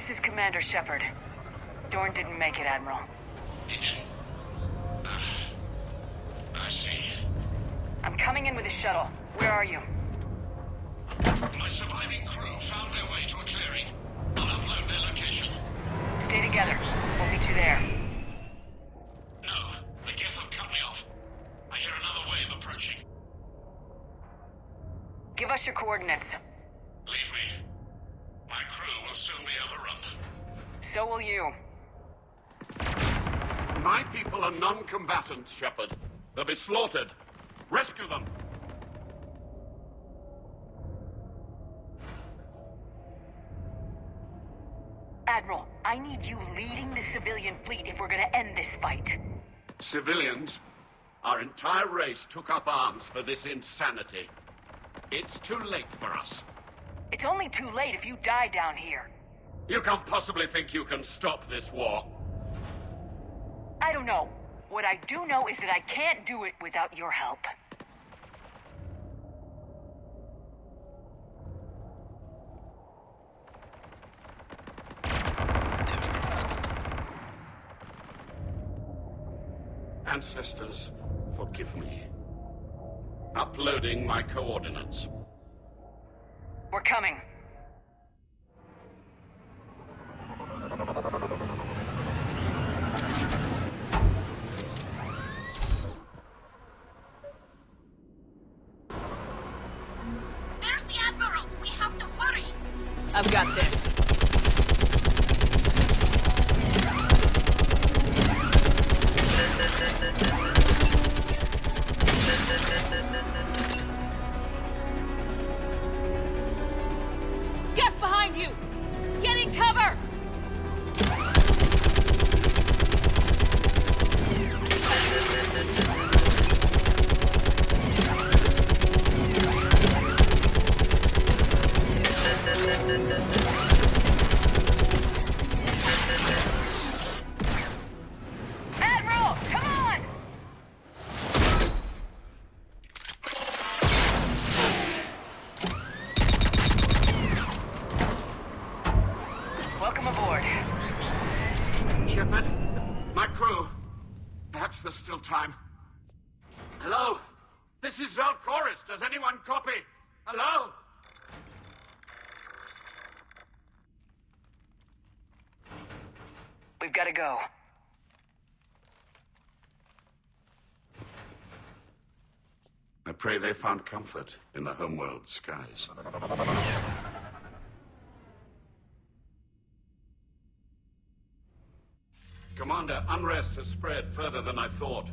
This is Commander Shepard. Dorn didn't make it, Admiral. He didn't? I see. I'm coming in with a shuttle. Where are you? My surviving crew found their way to a clearing. I'll upload their location. Stay together. We'll meet you there. No, the Geth have cut me off. I hear another wave approaching. Give us your coordinates. Leave me. My crew will soon be overrun. So will you. My people are non-combatants, Shepard. They'll be slaughtered. Rescue them! Admiral, I need you leading the civilian fleet if we're gonna end this fight. Civilians, our entire race took up arms for this insanity. It's too late for us. It's only too late if you die down here. You can't possibly think you can stop this war. I don't know. What I do know is that I can't do it without your help. Ancestors, forgive me. Uploading my coordinates. We're coming. There's the Admiral! We have to hurry! I've got this. Geth behind you! Get in cover! Admiral, come on! Welcome aboard. Shepard, my crew. Perhaps there's still time. Hello? This is Zalcoris. Does anyone copy? Hello? We've got to go. I pray they found comfort in the homeworld skies. Commander, unrest has spread further than I thought.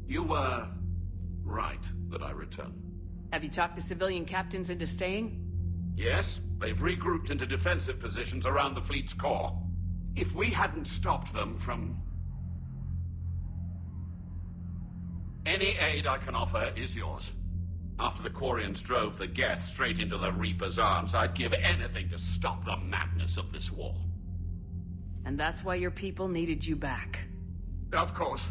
You were right that I return. Have you talked the civilian captains into staying? Yes, they've regrouped into defensive positions around the fleet's core. If we hadn't stopped them from... Any aid I can offer is yours. After the Quarians drove the Geth straight into the Reaper's arms, I'd give anything to stop the madness of this war. And that's why your people needed you back. Of course.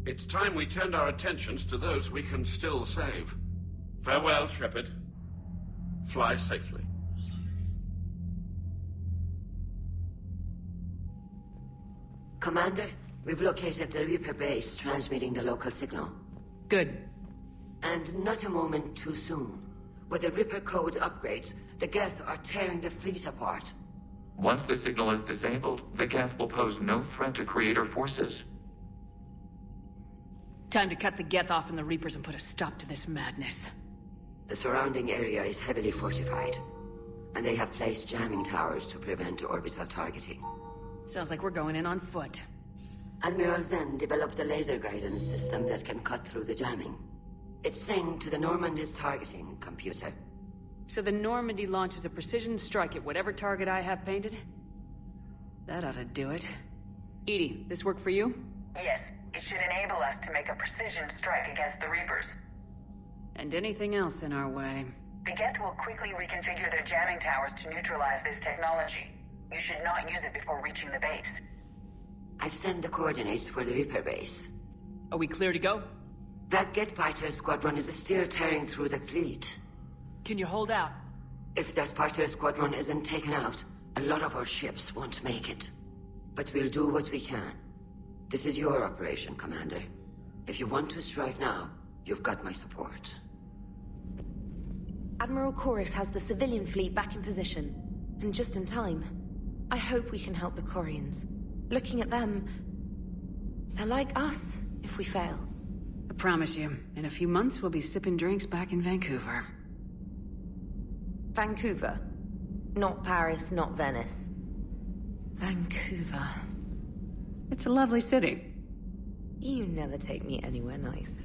It's time we turned our attentions to those we can still save. Farewell, Shepard. Fly safely. Commander, we've located the Reaper base transmitting the local signal. Good. And not a moment too soon. With the Reaper code upgrades, the Geth are tearing the fleet apart. Once the signal is disabled, the Geth will pose no threat to Creator forces. Time to cut the Geth off and the Reapers and put a stop to this madness. The surrounding area is heavily fortified, and they have placed jamming towers to prevent orbital targeting. Sounds like we're going in on foot. Admiral Zen developed a laser guidance system that can cut through the jamming. It's synced to the Normandy's targeting computer. So the Normandy launches a precision strike at whatever target I have painted? That ought to do it. Edie, this work for you? Yes, it should enable us to make a precision strike against the Reapers. And anything else in our way. The Geth will quickly reconfigure their jamming towers to neutralize this technology. You should not use it before reaching the base. I've sent the coordinates for the Reaper base. Are we clear to go? That Geth fighter squadron is still tearing through the fleet. Can you hold out? If that fighter squadron isn't taken out, A lot of our ships won't make it. But we'll do what we can. This is your operation, Commander. If you want to strike now, you've got my support. Admiral Koris has the civilian fleet back in position. And just in time. I hope we can help the Quarians. Looking at them... they're like us, if we fail. I promise you, in a few months we'll be sipping drinks back in Vancouver. Vancouver. Not Paris, not Venice. Vancouver. It's a lovely city. You never take me anywhere nice.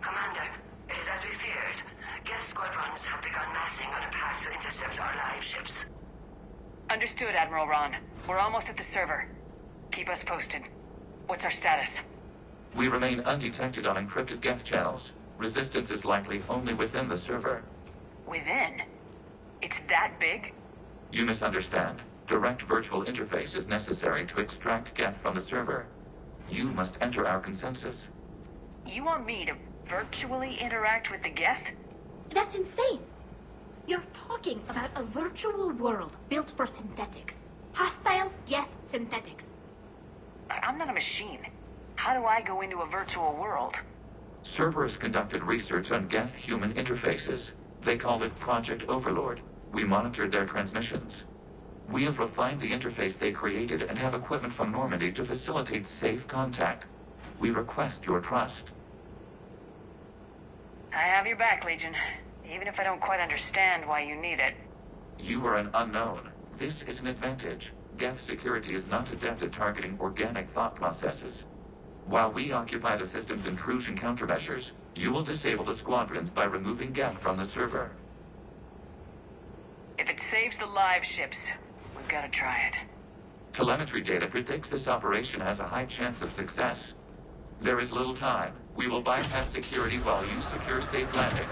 Commander, it is as we feared. Geth squadrons have begun massing on a path to intercept our live ships. Understood, Admiral Ron. We're almost at the server. Keep us posted. What's our status? We remain undetected on encrypted Geth channels. Resistance is likely only within the server. Within? It's that big? You misunderstand. Direct virtual interface is necessary to extract Geth from the server. You must enter our consensus. You want me to virtually interact with the Geth? That's insane. You're talking about a virtual world built for synthetics. Hostile Geth synthetics. I'm not a machine. How do I go into a virtual world? Cerberus conducted research on Geth-human interfaces. They called it Project Overlord. We monitored their transmissions. We have refined the interface they created and have equipment from Normandy to facilitate safe contact. We request your trust. I have your back, Legion. Even if I don't quite understand why you need it. You are an unknown. This is an advantage. Geth security is not adept at targeting organic thought processes. While we occupy the system's intrusion countermeasures, you will disable the Squadrons by removing Geth from the server. If it saves the live ships, we've got to try it. Telemetry data predicts this operation has a high chance of success. There is little time. We will bypass security while you secure safe landing.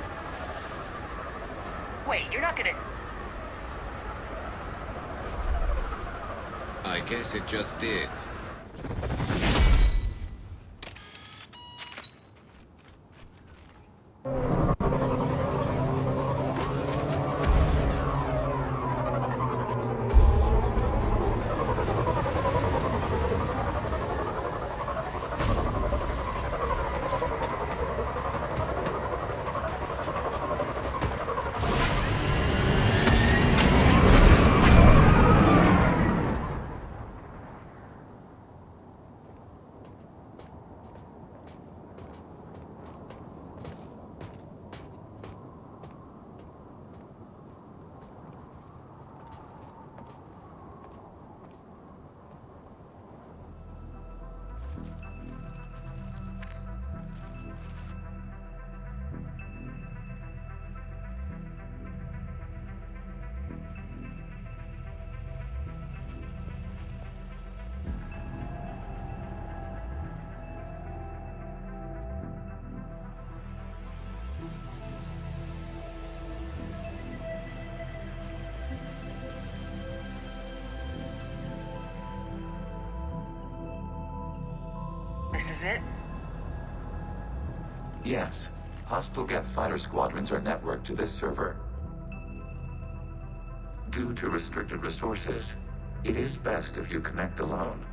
Wait, you're not gonna... I guess it just did. This is it? Yes. Hostile Geth fighter squadrons are networked to this server. Due to restricted resources, it is best if you connect alone.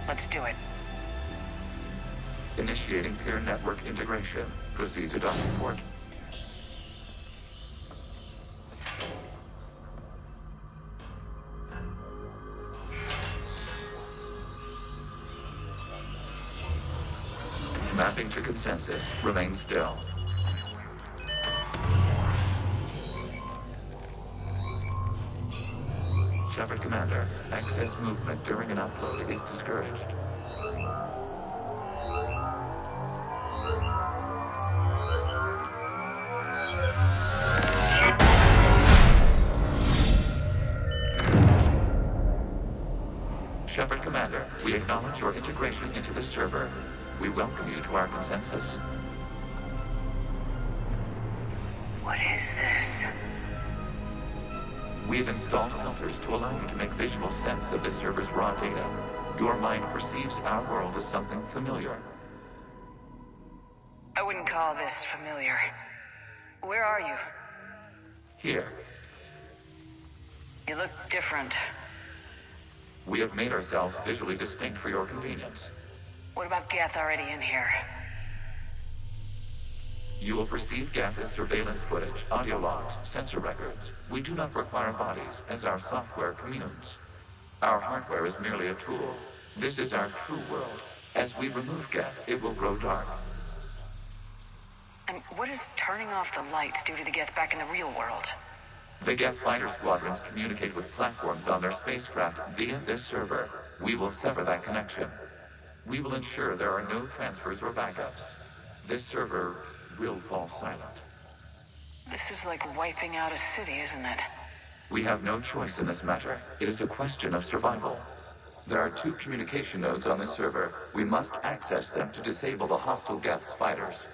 Let's do it. Initiating peer network integration. Proceed to docking port. Mapping to consensus. Remain still. Commander, access movement during an upload is discouraged. Shepard Commander, we acknowledge your integration into the server. We welcome you to our consensus. What is this? We've installed filters to allow you to make visual sense of the server's raw data. Your mind perceives our world as something familiar. I wouldn't call this familiar. Where are you? Here, You look different. we have made ourselves visually distinct for your convenience. What about Geth already in here? You will perceive Geth as surveillance footage, audio logs, sensor records. We do not require bodies, as our software communes. Our hardware is merely a tool. This is our true world. As we remove Geth, it will grow dark. And what does turning off the lights do to the Geth back in the real world? The Geth fighter squadrons communicate with platforms on their spacecraft via this server. We will sever that connection. We will ensure there are no transfers or backups. This server will fall silent. This is like wiping out a city, isn't it? We have no choice in this matter. It is a question of survival. There are 2 communication nodes on this server. We must access them to disable the hostile Geth's fighters.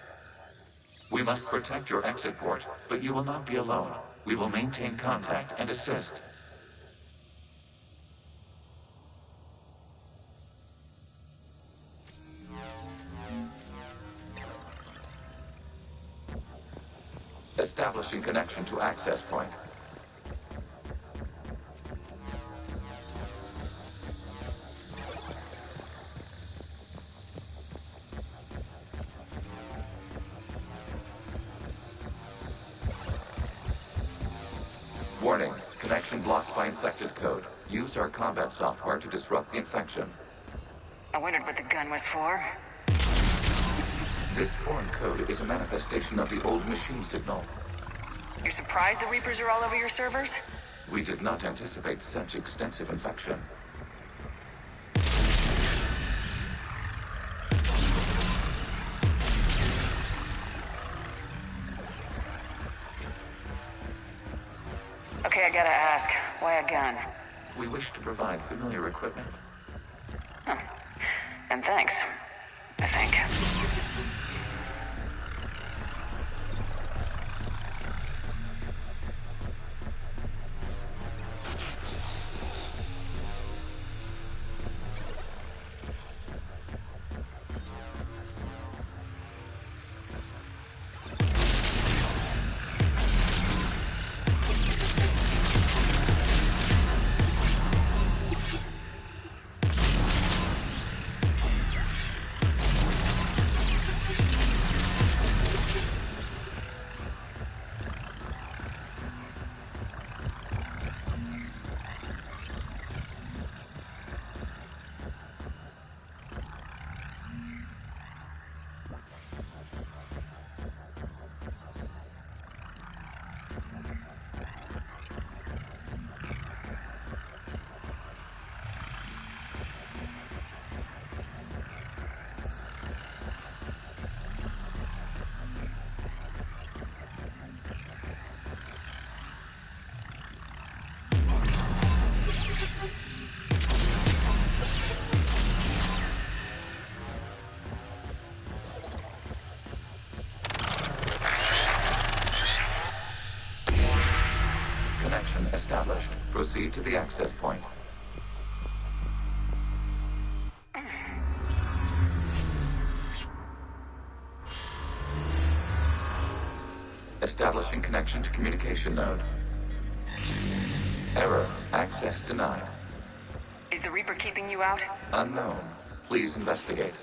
We must protect your exit port, but you will not be alone. We will maintain contact and assist. Establishing connection to access point. Warning, connection blocked by infected code. Use our combat software to disrupt the infection. I wondered what the gun was for. This foreign code is a manifestation of the old machine signal. You're surprised the Reapers are all over your servers? We did not anticipate such extensive infection. Okay, I gotta ask, why a gun? We wish to provide familiar equipment. And thanks, I think. Connection established. Proceed to the access point. Establishing connection to communication node. Error. Access denied. Is the Reaper keeping you out? Unknown. Please investigate.